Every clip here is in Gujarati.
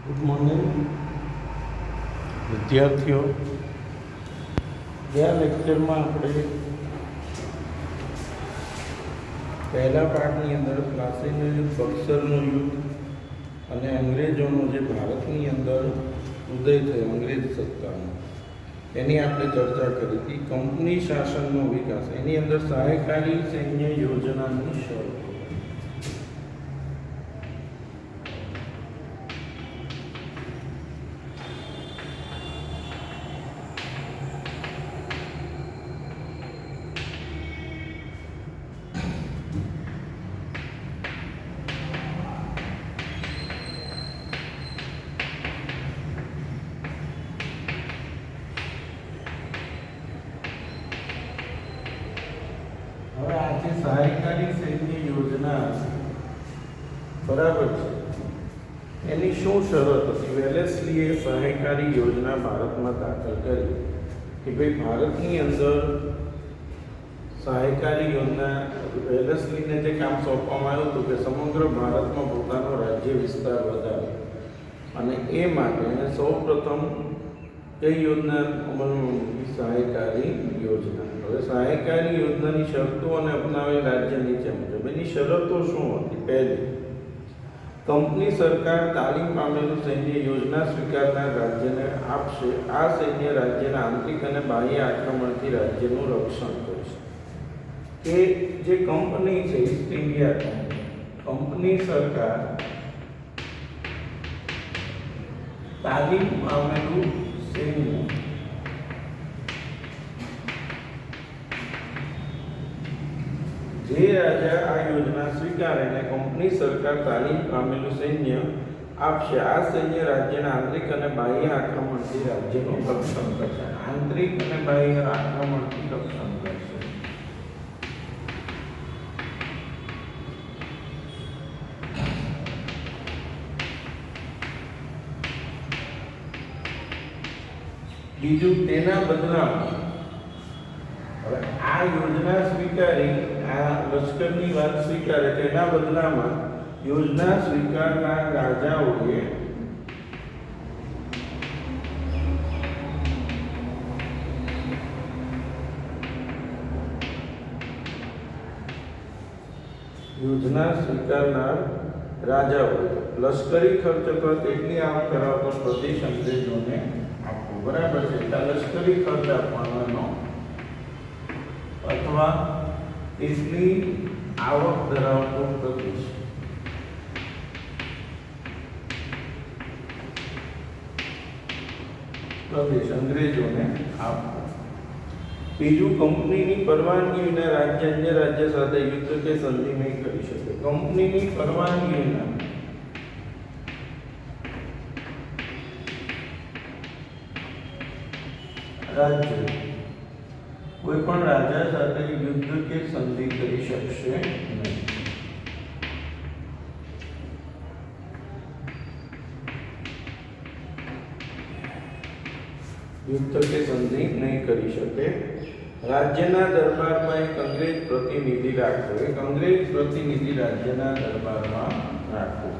ગુડ મોર્નિંગ વિદ્યાર્થીઓ. ગયા લેક્ચરમાં આપણે પહેલા પાઠની અંદર પ્લાસીનું યુદ્ધ, બક્સરનું યુદ્ધ અને અંગ્રેજોનો જે ભારતની અંદર ઉદય થયો અંગ્રેજ સત્તાનો, એની આપણે ચર્ચા કરી હતી. કંપની શાસનનો વિકાસ, એની અંદર સહાયકારી સૈન્ય યોજનાની શરૂ. હવે આજે સહાયકારી સૈન્ય યોજના બરાબર છે, એની શું શરત હતી? વેલેસ્લીએ સહાયકારી યોજના ભારતમાં દાખલ કરી કે ભાઈ ભારતની અંદર સહાયકારી યોજના, વેલેસ્લીને જે કામ સોંપવામાં આવ્યું હતું કે સમગ્ર ભારતમાં પોતાનો રાજ્ય વિસ્તાર વધારે, અને એ માટે એને સૌ પ્રથમ કઈ યોજના અમલમાં મૂકી? સહાયકારી યોજના. હવે સહાયકારી યોજનાની શરતો અને અપનાવેલ રાજ્ય નીચે મુજબ. એની શરતો શું હતી? પહેલી, કંપની સરકાર તાલીમ પામેલું સૈન્ય યોજના સ્વીકારનાર રાજ્યને આપશે. આ સૈન્ય રાજ્યના આંતરિક અને બાહ્ય આક્રમણથી રાજ્યનું રક્ષણ કરશે. કે જે કંપની છે, ઈસ્ટ ઇન્ડિયા કંપની સરકાર તાલીમ પામેલું સૈન્ય જે રાજા આ યોજના સ્વીકારે ને કંપની સરકાર તાલીમ પામેલું સૈન્ય આપશે. આ સૈન્ય રાજ્યના આંતરિક અને બાહ્ય આક્રમણથી રાજ્યનું રક્ષણ કરશે. આંતરિક અને બાહ્ય આક્રમણથી રક્ષણ કરશે. બીજું, તેના બદલામાં, હવે આ યોજના સ્વીકારી, આ લશ્કરની વાત સ્વીકારે, તેના બદલામાં યોજના સ્વીકારનાર રાજાઓએ લશ્કરી ખર્ચ પર તેટલી આવક ધરાવતો પ્રદેશ અંગ્રેજોને આપવો. બરાબર છે. લશ્કરી ખર્ચ આપવાનો અથવા તેટલી આવક ધરાવતો પ્રદેશ અંગ્રેજોને આપવો. બીજું, કંપનીની પરવાનગી વિના રાજ્ય અન્ય રાજ્ય સાથે યુદ્ધ કે સંધિ નહીં કરી શકે. કંપનીની પરવાનગી વિના રાજ્ય કોઈ પણ રાજા સાથે યુદ્ધ કે સંધિ કરી શકશે નહીં. યુદ્ધ કે સંધિ નહીં કરી શકે. રાજ્યના દરબારમાં એક અંગ્રેજ પ્રતિનિધિ રાખવો. એક અંગ્રેજ પ્રતિનિધિ રાજ્યના દરબારમાં રાખવો.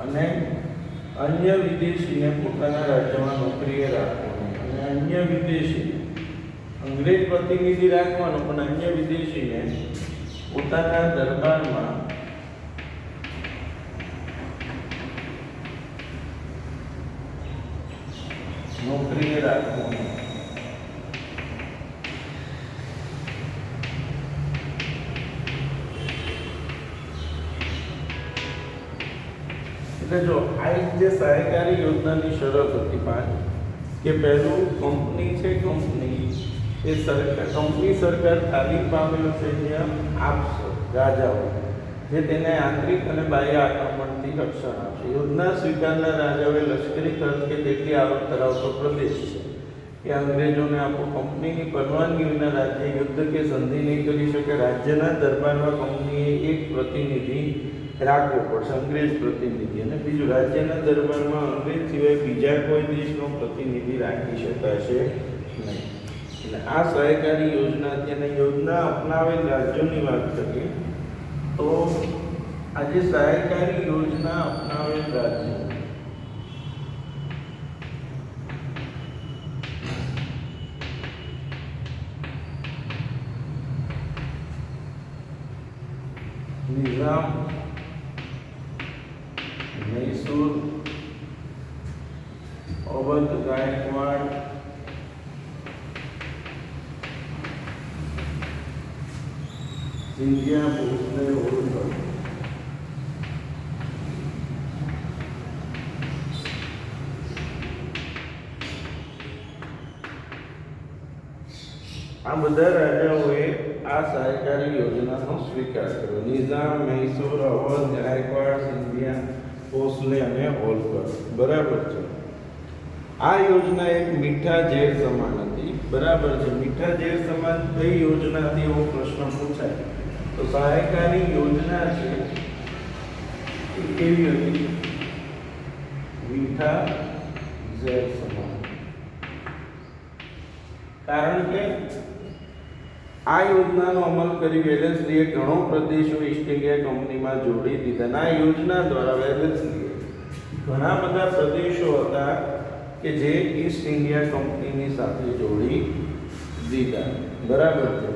અને અન્ય વિદેશીને પોતાના રાજ્યમાં નોકરીએ રાખવાનો. અને અન્ય વિદેશી, અંગ્રેજ પ્રતિનિધિ રાખવાનો, પણ અન્ય વિદેશીને પોતાના દરબારમાં નોકરીએ રાખવાનો. એટલે જો આ જે સહાયકારી યોજનાની શરત હતી પાંચ, કે પહેલું, કંપની છે, કંપની એ કંપની સરકાર તાલીમ પામેલું સૈન્ય આપશે રાજાઓ, જે તેને આંતરિક અને બાહ્ય આક્રમણથી રક્ષણ આપશે. યોજના સ્વીકારનાર રાજાઓએ લશ્કરી ખર્ચ કે તેટલી આવક ધરાવતો પ્રદેશ છે કે અંગ્રેજોને આપો. કંપનીની પરવાનગી વિના રાજ્ય યુદ્ધ કે સંધિ નહીં કરી શકે. રાજ્યના દરબારમાં કંપનીએ એક પ્રતિનિધિ રાખવો પડશે, અંગ્રેજ પ્રતિનિધિ. અને બીજું, રાજ્યના દરબારમાં અંગ્રેજ સિવાય બીજા કોઈ દેશનો પ્રતિનિધિ રાખી શકાશે નહીં. એટલે આ સહાયકારી યોજના અત્યારે યોજના અપનાવેલ રાજ્યોની વાત કરીએ તો આજે સહાયકારી યોજના અપનાવેલ રાજ્યો નિઝામ, મૈસૂર, અવધ ગાયકવાડ, સિંધિયા, ભોસલે, હોલકર. આ બધા રાજાઓએ આ સહાયકારી યોજનાનો સ્વીકાર કર્યો. નિઝામ, મૈસૂર, અવધ, ગાયકવાડ, સિંધિયા, ભોસલે અને હોલકર. બરાબર છે. આ યોજના એક મીઠા ઝેર સમાન હતી. બરાબર છે. મીઠા ઝેર સમાન કઈ યોજનાથી એવો પ્રશ્ન પૂછાય તો સહાયકારી યોજના છે એ કેવી હતી? મીઠા ઝેર સમાન. કારણ કે આ યોજનાનો અમલ કરી વેલેસ્લીએ ઘણો પ્રદેશો ઈસ્ટ ઇન્ડિયા કંપનીમાં જોડી દીધા. આ યોજના દ્વારા વેલેસ્લીએ ઘણા બધા પ્રદેશો હતા કે જે ઈસ્ટ ઇન્ડિયા કંપનીની સાથે જોડી દીધા. બરાબર છે.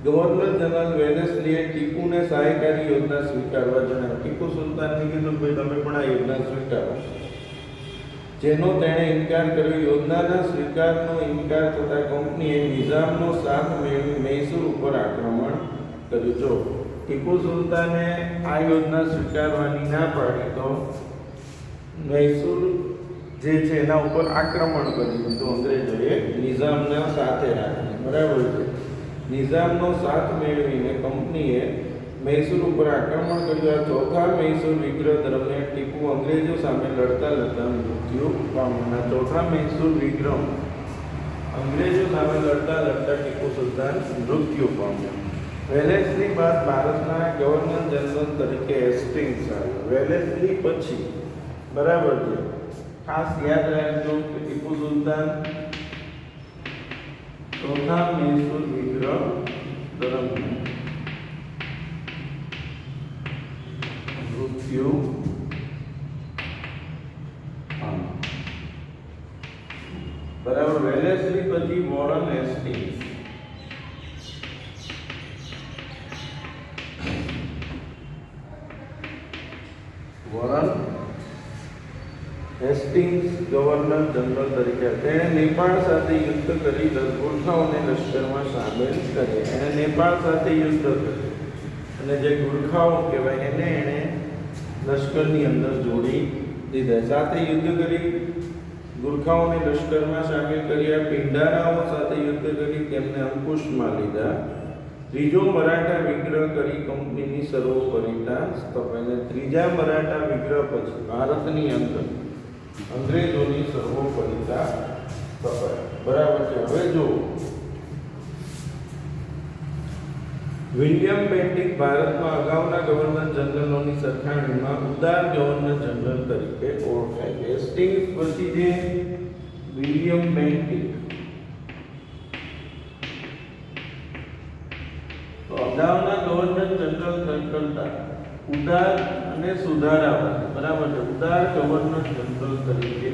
ગવર્નર જનરલ વેલેસ્લીએ ટીપુને સહાયકારી યોજના સ્વીકારવા જણાવ્યું. ટીપુ સુલતાનને કીધું ભાઈ તમે પણ આ યોજના સ્વીકારો, જેનો તેણે ઇનકાર કર્યો. યોજનાના સ્વીકારનો ઇનકાર થતા કંપનીએ નિઝામનો સાથ મેળવી મૈસૂર ઉપર આક્રમણ કર્યું. જો ટીપુ સુલતાને આ યોજના સ્વીકારવાની ના પાડી તો મૈસૂર જે છે એના ઉપર આક્રમણ કર્યું તો અંગ્રેજોએ નિઝામના સાથે રાખી. બરાબર છે. નિઝામનો સાથ મેળવીને કંપનીએ મૈસૂર ઉપર આક્રમણ કર્યું. આ ચોથા મૈસૂર વિગ્રહ દરમિયાન ટીપુ અંગ્રેજો સામે લડતા લડતા મૃત્યુ પામ્યા. ચોથા મૈસૂર વિગ્રહ અંગ્રેજો સામે લડતા લડતા ટીપુ સુલતાન મૃત્યુ પામ્યા. વેલેસ્લી બાદ ભારતના ગવર્નર જનરલ તરીકે હેસ્ટિંગ્સ આવ્યો. વેલેસ્લી પછી બરાબર છે. ખાસ યાદ રાખજો કે ટીપુ સુલતાન ચોથા મૈસૂર વિગ્રહ દરમિયાન મૃત્યુ પામ્યા. બરાબર. વેલેસ્લી પછી Warren Hastings. Warren Hastings governor general તરીકે. તેણે નેપાળ સાથે યુદ્ધ કરી ગુરખાઓને લશ્કરમાં સામેલ કર્યા. એણે નેપાળ સાથે યુદ્ધ કર્યું અને જે ગુરખાઓ કહેવાય એને એણે લશ્કરની અંદર જોડી દીધા. સાથે યુદ્ધ કરી ગુરખાઓને લશ્કરમાં સામેલ કર્યા. પિંડારાઓ સાથે યુદ્ધ કરી તેમને અંકુશમાં લીધા. ત્રીજો મરાઠા વિગ્રહ કરી કંપનીની સર્વોપરિતા સ્થપાઈ. ત્રીજા મરાઠા વિગ્રહ પછી ભારતની અંદર અંગ્રેજોની સર્વોપરિતા સ્થપાઈ. બરાબર છે. હવે જો વિલિયમ બેન્ટિક ભારતમાં અગાઉના ગવર્નર જનરલોની સરખામણીમાં ઉદાર ગવર્નર જનરલ તરીકે ઓળખાય છે. હેસ્ટિંગ્સ પછી જે વિલિયમ બેન્ટિક તો અગાઉના ગવર્નર જનરલ કરતા ઉદાર અને સુધારાવાદી. બરાબર છે. ઉદાર ગવર્નર જનરલ તરીકે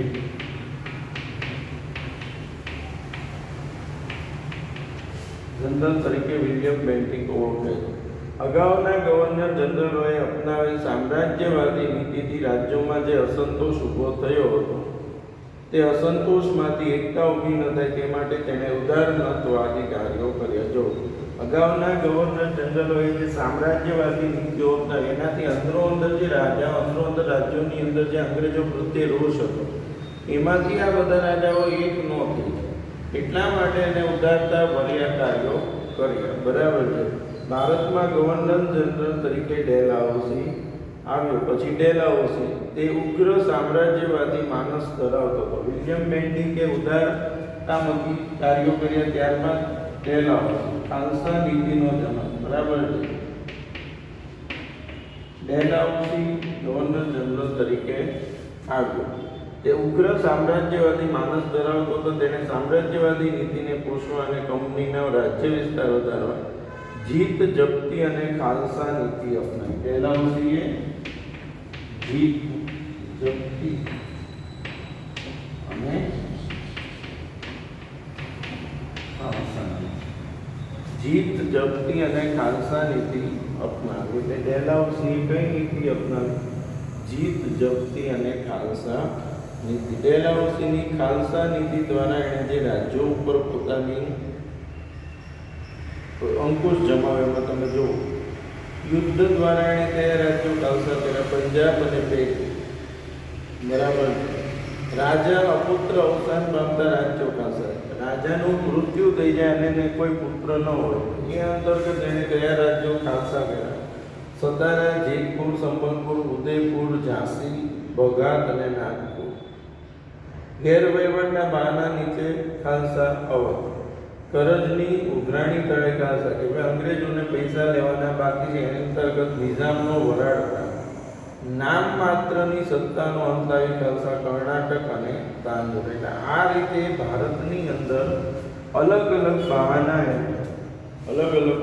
વિલિયમ બેન્ટિક ઓળખાય છે. અગાઉના ગવર્નર જનરલોએ અપનાવેલ સામ્રાજ્યવાદી નીતિથી રાજ્યોમાં જે અસંતોષ ઊભો થયો હતો તે અસંતોષમાંથી એકતા ઊભી ન થાય તે માટે તેણે ઉદારમતવાદી કાર્યો કર્યા. જો અગાઉના ગવર્નર જનરલોએ જે સામ્રાજ્યવાદી નીતિઓ અપનાવી એનાથી અંદરો અંદર જે રાજ્યોની અંદર જે અંગ્રેજો પ્રત્યે રોષ હતો એમાંથી આ બધા રાજાઓ એક ન થઈ. એટલા માટે એને ઉદારતા ભર્યા કાર્યો કર્યા. બરાબર છે. ભારતમાં ગવર્નર જનરલ તરીકે ડેલહાઉસી આવ્યો. પછી ડેલહાઉસી તે ઉગ્ર સામ્રાજ્યવાદી માનસ ધરાવતો હતો. વિલિયમ બેન્ટિકે ઉદારતામુખી કાર્યો કર્યા. ત્યારબાદ ડેલહાઉસી ખાલસા નીતિનો જન્મ. બરાબર છે. ડેલહાઉસી ગવર્નર જનરલ તરીકે આવ્યો. તે ઉગ્ર સામ્રાજ્યવાદી માનસ ધરાવતો હતો. તેણે સામ્રાજ્યવાદી નીતિને પોષવા અને કંપનીના રાજ્ય વિસ્તાર વધારવા જીત જપ્તી અને ખાલસા નીતિ અપનાવી. ડેલહાઉસીએ જીત જપ્તી અને જીત જપ્તી અને ખાલસા નીતિ અપનાવી. એટલે ડેલહાઉસીએ કઈ નીતિ અપનાવી? જીત જપ્તી અને ખાલસા નીતિ. ડેલહાઉસીની ખાલસા નીતિ દ્વારા એણે જે રાજ્યો ઉપર પોતાની અંકુશ જમાવ્યો. તમે જુઓ, યુદ્ધ દ્વારા એણે કયા રાજ્યો ખાલસા કર્યા? પંજાબ અને પેટ. બરાબર. રાજા અપુત્ર અવસાન પામતા રાજ્યો ખાલસા. રાજાનું મૃત્યુ થઈ જાય અને કોઈ પુત્ર ન હોય એ અંતર્ગત એણે કયા રાજ્યો ખાલસા કર્યા? સતારા, જેતપુર, સંબલપુર, ઉદયપુર, ઝાંસી, બઘાત અને નાગપુર. ગેરવહીવટના બહાના નીચે ખાલસા અવધ. કરજની ઉઘરાણી તળે ખાલસા કે ભાઈ અંગ્રેજોને પૈસા લેવાના બાકી છે એની અંતર્ગત નિઝામનો વરાળ કરાવ્યો. નામ માત્રની સત્તાનો અંત આવી ખાલસા કર્ણાટક અને તાંજોર. એટલે આ રીતે ભારતની અંદર અલગ અલગ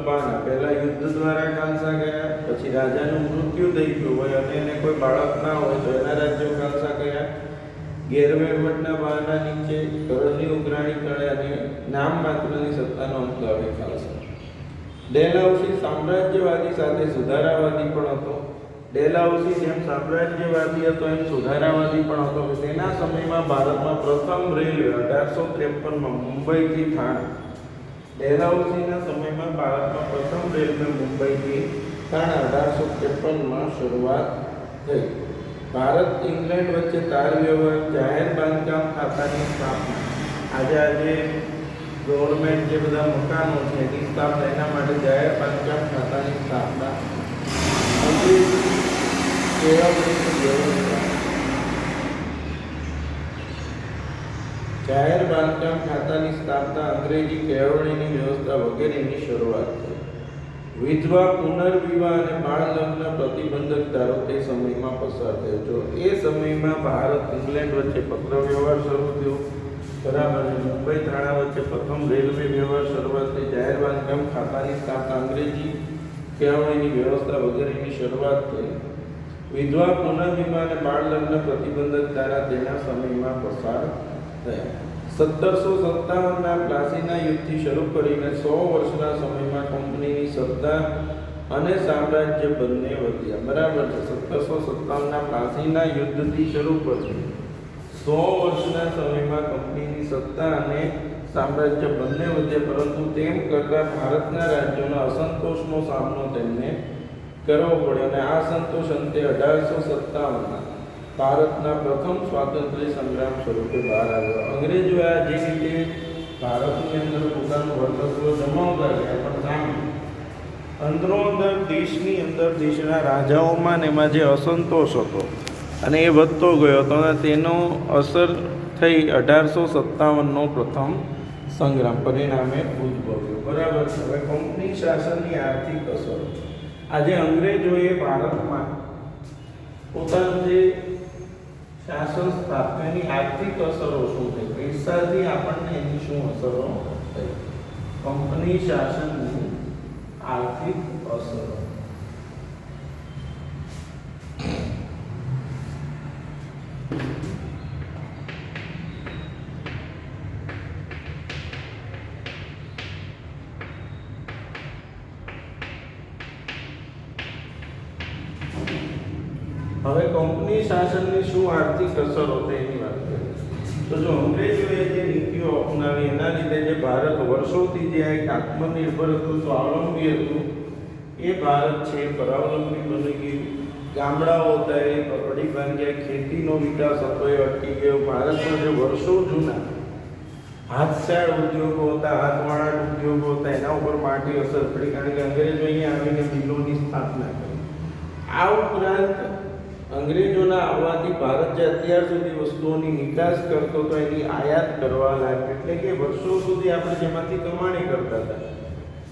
બહાના પહેલા યુદ્ધ દ્વારા ખાલસા ગયા, પછી રાજાનું મૃત્યુ થઈ ગયું હોય અને એને કોઈ બાળક ના હોય તો એના રાજ્યો ખાલસા કર્યા. ગેરવહીવટના બહાના નીચે કરજની ઉઘરાણી તળે અને નામ માત્રની સત્તાનો અંત આવે ખાલસા. ડેલહાઉસી સામ્રાજ્યવાદી સાથે સુધારાવાદી પણ હતો. ડેલહાઉસી જેમ સામ્રાજ્યવાદી હતો એમ સુધારાવાદી પણ હતો. તેના સમયમાં ભારતમાં પ્રથમ રેલવે 1853માં મુંબઈથી થાણે. ડેલહાઉસીના સમયમાં ભારતમાં પ્રથમ રેલવે મુંબઈથી થાણે 1853માં શરૂઆત થઈ. ભારત ઇંગ્લેન્ડ વચ્ચે તાર વ્યવહાર, જાહેર બાંધકામ ખાતાની સ્થાપના. આજે ગવર્મેન્ટ જે બધા મકાનો છે એની સ્થાપના, એના માટે જાહેર બાંધકામ ખાતાની સ્થાપના. જાહેર બાંધકામ ખાતાની સ્થાપના, અંગ્રેજી કેળવણીની વ્યવસ્થા વગેરેની શરૂઆત થઈ. વિધવા પુનર્વિવાહ અને બાળ લગ્ન પ્રતિબંધક ધારો તે સમયમાં પસાર થયો. જો એ સમયમાં ભારત ઇંગ્લેન્ડ વચ્ચે પત્ર વ્યવહાર શરૂ થયો. બરાબર. મુંબઈ થાણા વચ્ચે પ્રથમ રેલવે વ્યવહાર શરૂઆત થઈ. જાહેર બાંધકામ ખાતાની સ્થાપના, અંગ્રેજી કેળવણીની વ્યવસ્થા વગેરેની શરૂઆત થઈ. વિધવા પુનર્વિવાહ અને બાળ લગ્ન પ્રતિબંધક ધારા તેના સમયમાં પસાર થયા. 1757ના પ્લાસીના યુદ્ધથી શરૂ કરીને 100 વર્ષના સમયમાં કંપનીની સત્તા અને સામ્રાજ્ય બંને વધ્યા. બરાબર છે. 1757ના પ્લાસીના યુદ્ધથી શરૂ કરીને 100 વર્ષના સમયમાં કંપનીની સત્તા અને સામ્રાજ્ય બંને વધ્યા. પરંતુ તેમ કરતાં ભારતના રાજ્યોના અસંતોષનો સામનો તેમને કરવો પડ્યો અને આ અસંતોષ અંતે 1857માં ભારતના પ્રથમ સ્વાતંત્ર્ય સંગ્રામ સ્વરૂપે બહાર આવ્યો. અંગ્રેજોએ આ જે રીતે ભારતની અંદર પોતાનું વર્ચસ્વ જમાવતા ગયા, પણ સામે અંદરોઅંદર દેશની અંદર દેશના રાજાઓમાં ને એમાં જે અસંતોષ હતો અને એ વધતો ગયો હતો અને તેનો અસર થઈ 1857નો પ્રથમ સંગ્રામ પરિણામે ઉદ્ભવ્યો. બરાબર છે. હવે કંપની શાસનની આર્થિક અસર. આજે અંગ્રેજોએ ભારતમાં પોતાનું જે શાસન સ્થાપ્યું એની આર્થિક અસરો શું થઈ? પૈસાથી આપણને એની શું અસરો થઈ? કંપની શાસનની આર્થિક અસરો. હવે કંપની શાસનની શું આર્થિક અસરો થઈ એની વાત કરીએ તો જો અંગ્રેજોએ જે નીતિઓ અપનાવી એના લીધે જે ભારત વર્ષોથી જે એક આત્મનિર્ભર હતું, સ્વાવલંબી હતું, એ ભારત છે પરાવલંબી બની ગયું. ગામડાઓ હતા એ પડી ભાંગ્યા, ખેતીનો વિકાસ હતો એ અટકી ગયો. ભારતમાં જે વર્ષો જૂના હાથશાળ ઉદ્યોગો હતા, હાથવાળા ઉદ્યોગો હતા, એના ઉપર માટી અસર પડી, કારણ કે અંગ્રેજો અહીંયા આવીને મિલોની સ્થાપના કરી. આ ઉપરાંત અંગ્રેજોના આવવાથી ભારત જે અત્યાર સુધી વસ્તુઓની નિકાસ કરતો હતો એની આયાત કરવા લાગ્યો. એટલે કે વર્ષો સુધી આપણે જેમાંથી કમાણી કરતા હતા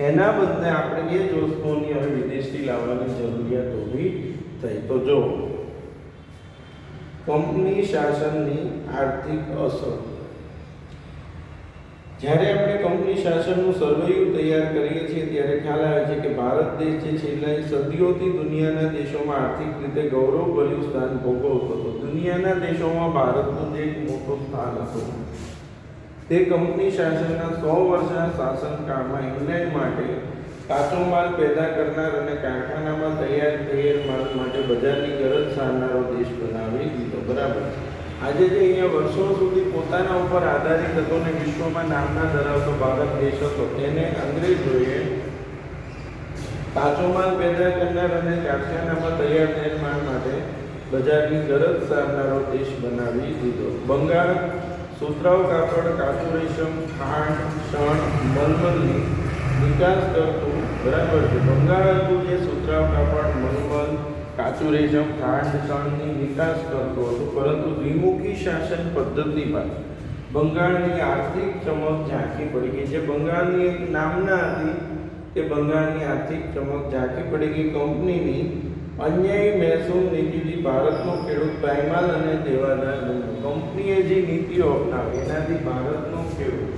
એના બદલે આપણે એ જ વસ્તુઓની હવે વિદેશથી લાવવાની જરૂરિયાત ઊભી થઈ. તો જો કંપની શાસનની આર્થિક અસર. જ્યારે આપણે કંપની શાસનનું સર્વેયુ તૈયાર કરીએ છીએ ત્યારે ખ્યાલ આવે છે કે ભારત દેશ જે છેલ્લા સદીઓથી દુનિયાના દેશોમાં આર્થિક રીતે ગૌરવભર્યું સ્થાન ભોગવતો હતો. દુનિયાના દેશોમાં ભારતનું જે એક મોટું સ્થાન હતું તે કંપની શાસનના 100 વર્ષના શાસનકાળમાં ઇંગ્લેન્ડ માટે કાચો માલ પેદા કરનાર અને કારખાનામાં તૈયાર થયેલ માલ માટે બજારની ગરજ સારનારો દેશ બનાવી દીધો. બરાબર. આજે જે અહીંયા વર્ષો સુધી પોતાના ઉપર આધારિત હતો ને વિશ્વમાં નામના ધરાવતો ભારત દેશ હતો, તેને અંગ્રેજોએ કાચો માલ પેદા કરનાર અને કારખાનામાં તૈયાર થયેલ માલ માટે બજારની ગરજ સારનારો દેશ બનાવી દીધો. બંગાળ સુતરાઉ કાપડ, કાચું રેશમ, ખાંડ, શણ, મલમલની નિકાસ કરતું. બરાબર છે. બંગાળ હતું જે સુતરાઉ કાપડ, મલમલ, કાચું રેશમ, ખાંડ, શણની નિકાસ કરતું હતું, પરંતુ દ્વિમુખી શાસન પદ્ધતિમાં બંગાળની આર્થિક ચમક ઝાંખી પડી ગઈ. જે બંગાળની એક નામના હતી તે બંગાળની આર્થિક ચમક ઝાંખી પડી ગઈ. કંપનીની અન્યાયી મહેસૂલ નીતિથી ભારતનો ખેડૂત પાયમાલ અને દેવાદાર બન્યો. કંપનીએ જે નીતિઓ અપનાવી એનાથી ભારતનો ખેડૂત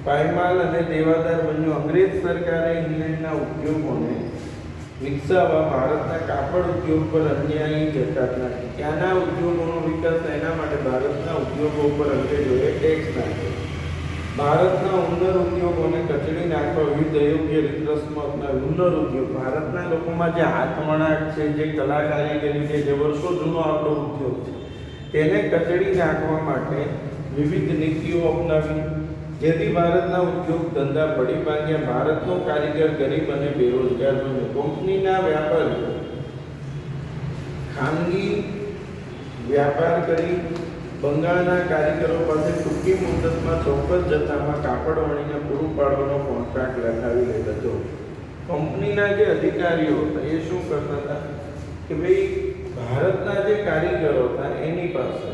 પાયમાલ અને દેવાદાર બન્યો. અંગ્રેજ સરકારે ઇંગ્લેન્ડના ઉદ્યોગોને વિકસાવવા ભારતના કાપડ ઉદ્યોગ પર અન્યાયી જકાત નાખી. ત્યાંના ઉદ્યોગોનો વિકાસ એના માટે ભારતના ઉદ્યોગો ઉપર અંગ્રેજોએ ટેક્સ નાખ્યો. ભારતના ઉન્નર ઉદ્યોગોને કચડી નાખવા વિવિધ અયોગ્ય રીત રસમો અપનાવી. ઉન્નર ઉદ્યોગ ભારતના લોકોમાં જે હાથવણાટ છે, જે કલાકારીગરી છે, જે વર્ષો જૂનો આપણો ઉદ્યોગ છે, તેને કચડી નાખવા માટે વિવિધ નીતિઓ અપનાવી, જેથી ભારતના ઉદ્યોગ ધંધા પડી ભાંગ્યા. ભારતનો કારીગર ગરીબ અને બેરોજગાર બન્યો. કંપનીના વ્યાપારીઓ ખાનગી વ્યાપાર કરી બંગાળના કારીગરો પાસે ટૂંકી મુદતમાં ચોક્કસ જથ્થામાં કાપડ વણીને પૂરું પાડવાનો કોન્ટ્રાક્ટ લખાવી લેતા હતો. કંપનીના જે અધિકારીઓ હતા એ શું કરતા હતા કે ભાઈ ભારતના જે કારીગરો હતા એની પાસે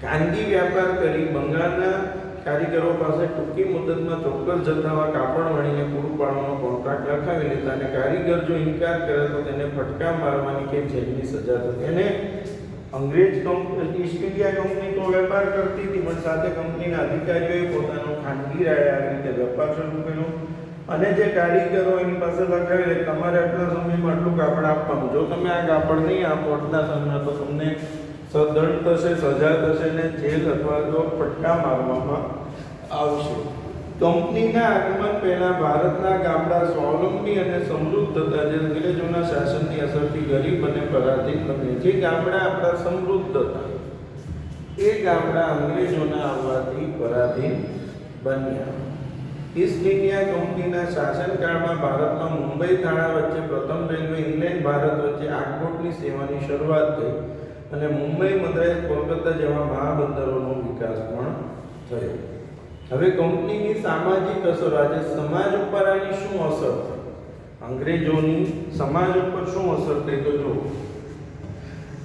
ખાનગી વ્યાપાર કરી બંગાળના કારીગરો પાસે ટૂંકી મુદતમાં ચોક્કસ જથ્થામાં કાપડ વણીને પૂરું પાડવાનો કોન્ટ્રાક્ટ લખાવી લેતા અને કારીગર જો ઇનકાર કરે તો તેને ફટકા મારવાની કે જેલની સજા થતી. એને અંગ્રેજ કંપની ઈસ્ટ ઇન્ડિયા કંપની તો વેપાર કરતી હતી, પણ સાથે કંપનીના અધિકારીઓએ પોતાનો ખાનગી રીતે વેપાર શરૂ કર્યો અને જે કારીગરો એની પાસે લખાવી લે તમારે આટલા સમયમાં આટલું કાપડ આપવાનું, જો તમે આ કાપડ નહીં આપો આટલા સમયમાં તો તમને દંડ થશે, સજા થશે ને જેલ અથવા તો ફટકા મારવામાં આવશે. કંપનીના આગમન પહેલા ભારતના ગામડા સ્વાવલંબી અને સમૃદ્ધ હતા, જે અંગ્રેજોના શાસનની અસરથી ગરીબ અને પરાધીન બન્યા. જે ગામડા આપણા સમૃદ્ધ હતા એ ગામડા અંગ્રેજોના આવવાથી પરાધીન બન્યા. ઈસ્ટ ઇન્ડિયા કંપનીના શાસનકાળમાં ભારતમાં મુંબઈ થાણા વચ્ચે પ્રથમ રેલવે ઇંગ્લેન્ડ ભારત વચ્ચે આગબોટની સેવાની શરૂઆત થઈ અને મુંબઈ, મદ્રાસ, કોલકાતા જેવા મહાબંદરોનો વિકાસ પણ થયો. હવે કંપનીની સામાજિક અસર, આજે સમાજ ઉપર આની શું અસર થઈ? અંગ્રેજોની સમાજ ઉપર શું અસર થઈ તો જો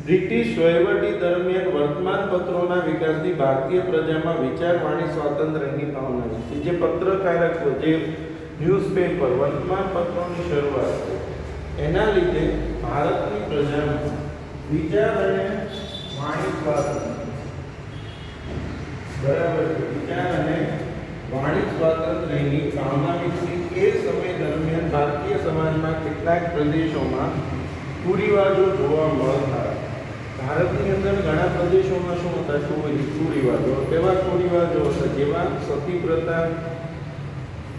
બ્રિટિશ વહીવટી દરમિયાન વર્તમાન પત્રોના વિકાસથી ભારતીય પ્રજામાં વિચાર વાણી સ્વાતંત્ર્યની ભાવના વિકસી. જે પત્રકારકો, જે ન્યૂઝપેપર, વર્તમાન પત્રોની શરૂઆત થઈ એના લીધે ભારતની પ્રજામાં વિચાર અને વાણી સ્વાતંત્ર્ય, બરાબર છે, વિચાર અને વાણી સ્વાતંત્ર્યની ભાવના વિકસી. એ સમય દરમિયાન ભારતીય સમાજમાં કેટલાક પ્રદેશોમાં કુરિવાજો જોવા મળતા. ભારતની અંદર ઘણા પ્રદેશોમાં શું હતા? કુરિવાજો. કેવા કુરિવાજો હતા? જેવા સતી પ્રથા,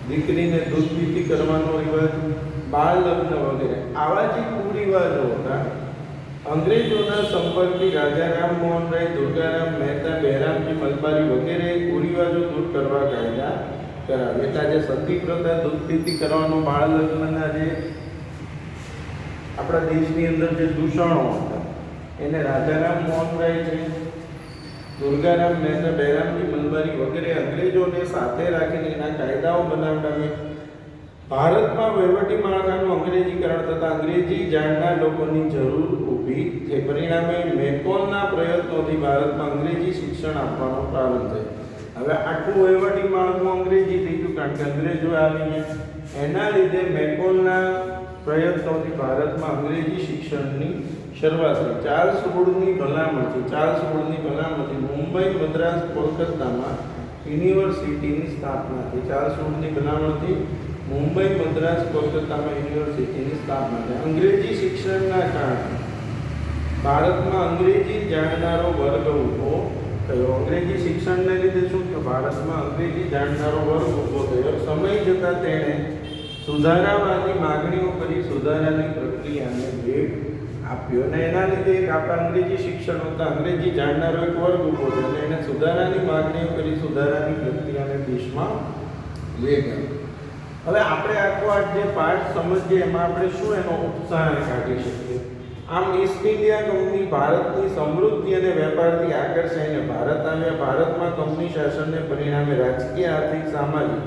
દીકરીને દૂધપીતી કરવાનો રિવાજ, બાળ લગ્ન વગેરે. આવા જે કુરિવાજો હતા અંગ્રેજોના સંપર્કથી રાજા રામમોહન રાય, દુર્ગારામ મહેતા, બહેરામજી મલબારી વગેરે કુરિવાજો દૂર કરવા કાયદા કરાવ્યા. એટલે જે સતી પ્રથા, દૂધપીતી કરવાનો, બાળ લગ્નના જે આપણા દેશની અંદર જે દૂષણો હતા એને રાજા રામમોહન રાય છે, દુર્ગારામ મહેતા, બહેરામજી મલબારી વગેરે અંગ્રેજોને સાથે રાખીને એના કાયદાઓ બનાવડાવ્યા. ભારતમાં વહીવટી માળખાનું અંગ્રેજીકરણ થતાં અંગ્રેજી જાણનાર લોકોની જરૂર ઊભી થઈ. પરિણામે મેકોલના પ્રયત્નોથી ભારતમાં અંગ્રેજી શિક્ષણ આપવાનો પ્રારંભ થયો. હવે આખું વહીવટી માળખું અંગ્રેજી થઈ ગયું કારણ કે અંગ્રેજો આવી ગયા. એના લીધે મેકોલના પ્રયત્નોથી ભારતમાં અંગ્રેજી શિક્ષણની શરૂઆતથી ચાર્લ્સ વુડની ભલામણથી મુંબઈ, મદ્રાસ, કોલકાતામાં યુનિવર્સિટીની સ્થાપના થઈ. ચાર્લ્સ વુડની ભલામણથી મુંબઈ, મદ્રાસ, કોલકાતામાં યુનિવર્સિટીની સ્થાપના થઈ. અંગ્રેજી શિક્ષણના કારણે ભારતમાં અંગ્રેજી જાણનારો વર્ગ ઊભો થયો. અંગ્રેજી શિક્ષણને લીધે શું થયું? ભારતમાં અંગ્રેજી જાણનારો વર્ગ ઊભો થયો. સમય જતાં તેણે સુધારાવાદી માગણીઓ કરી સુધારાની પ્રક્રિયાને વેગ આપ્યો અને એના લીધે એક આપણા અંગ્રેજી શિક્ષણ હતા, અંગ્રેજી જાણનારો એક વર્ગ ઊભો થયો અને એને સુધારાની માગણીઓ કરી સુધારાની પ્રક્રિયાને દેશમાં વેગ આપ્યો. હવે આપણે આખો આ જે પાઠ સમજીએ એમાં આપણે શું એનો ઉપસાર કાઢી શકીએ? આમ ઈસ્ટ ઇન્ડિયા કંપની ભારતની સમૃદ્ધિ અને વેપારથી આકર્ષાઈને ભારત આવ્યા. ભારતમાં કંપની શાસનને પરિણામે રાજકીય, આર્થિક, સામાજિક,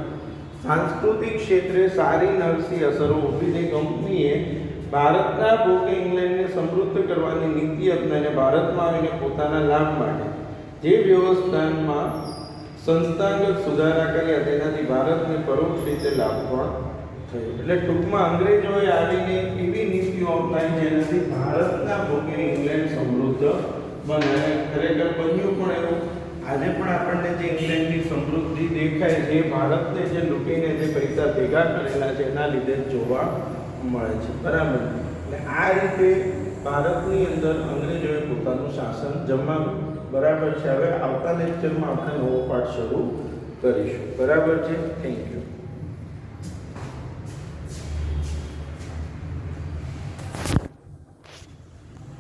સાંસ્કૃતિક ક્ષેત્રે સારી નરસી અસરો ઊભી થઈ. કંપનીએ ભારતના ભોગે ઇંગ્લેન્ડને સમૃદ્ધ કરવાની નીતિ અપનાવીને ભારતમાં આવીને પોતાના લાભ માટે જે વ્યવસ્થામાં સંસ્થાગત સુધારા કર્યા તેનાથી ભારતને પરોક્ષ રીતે લાભ પણ થયો. એટલે ટૂંકમાં અંગ્રેજોએ આવીને એવી નીતિઓ અપનાવી જેનાથી ભારતના ભોગે ઇંગ્લેન્ડ સમૃદ્ધ બને અને ખરેખર બન્યું પણ એવું. આજે પણ આપણને જે ઇંગ્લેન્ડની સમૃદ્ધિ દેખાય છે એ ભારતને જે લૂંટીને જે પૈસા ભેગા કરેલા છે એના લીધે જ જોવા મળે છે. બરાબર. એટલે આ રીતે ભારતની અંદર અંગ્રેજોએ પોતાનું શાસન જમાવ્યું. બરાબર છે. હવે આવતા લેક્ચરમાં આપણે નવો પાઠ શરૂ કરીશું. બરાબર છે. Thank you.